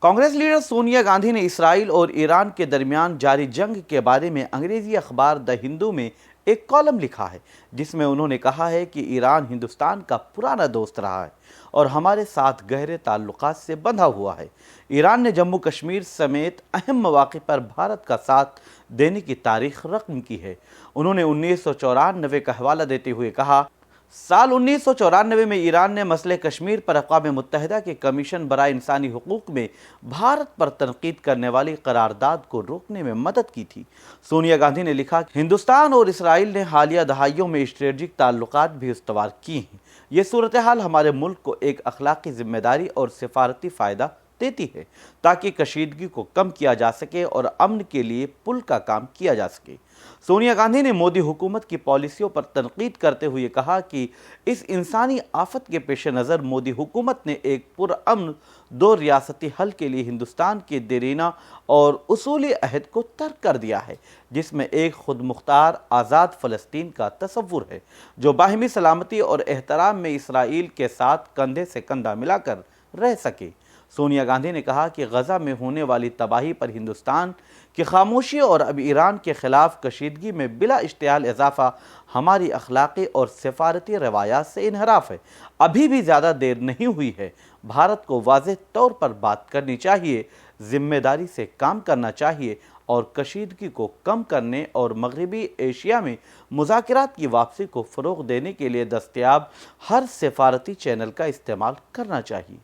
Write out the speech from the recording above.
Congress leader Sonia Gandhi ने Israel और Iran के दरमियान जारी जंग के बारे में अंग्रेजी अखबार द हिंदू में एक कॉलम लिखा है, जिसमें उन्होंने कहा है कि ईरान हिंदुस्तान का पुराना दोस्त रहा है और हमारे साथ गहरे ताल्लुकात से बंधा हुआ है। ईरान ने जम्मू कश्मीर समेत अहम मौक़े पर भारत का साथ देने की तारीख रकम की है। उन्होंने 1994 का हवाला देते हुए कहा, साल 1994 में ईरान ने मसले कश्मीर पर अक़वाम मुत्तहिदा के कमीशन बराए इंसानी हुकूक में भारत पर तनकीद करने वाली करारदाद को रोकने में मदद की थी। सोनिया गांधी ने लिखा, हिंदुस्तान और इसराइल ने हालिया दहाइयों में स्ट्रेटजिक ताल्लुकात भी इस्तवार किए हैं। ये सूरत हाल हमारे मुल्क को एक अखलाकी जिम्मेदारी और सिफारती फ़ायदा देती है, ताकि कशीदगी को कम किया जा सके और अमन के लिए पुल का काम किया जा सके। सोनिया गांधी ने मोदी हुकूमत की पॉलिसियों पर तनकीद करते हुए कहा कि इस इंसानी आफत के पेश नज़र मोदी हुकूमत ने एक पुरअमन दो रियासती हल के लिए हिंदुस्तान के देरीना और उसूली अहद को तर्क कर दिया है, जिसमें एक खुद मुख्तार आज़ाद फ़लस्तीन का तसव्वुर है, जो बाहमी सलामती और एहतराम में इसराइल के साथ कंधे से कंधा मिलाकर रह सके। सोनिया गांधी ने कहा कि गज़ा में होने वाली तबाही पर हिंदुस्तान की खामोशी और अब ईरान के खिलाफ कशीदगी में बिला इश्तियाल इजाफा हमारी अखलाकी और सिफारती रवायात से इनहराफ है। अभी भी ज़्यादा देर नहीं हुई है। भारत को वाज़ेह तौर पर बात करनी चाहिए, जिम्मेदारी से काम करना चाहिए और कशीदगी को कम करने और मगरबी एशिया में मुज़ाकरात की वापसी को फ़रोग़ देने के लिए दस्तयाब हर सिफारती चैनल का इस्तेमाल करना चाहिए।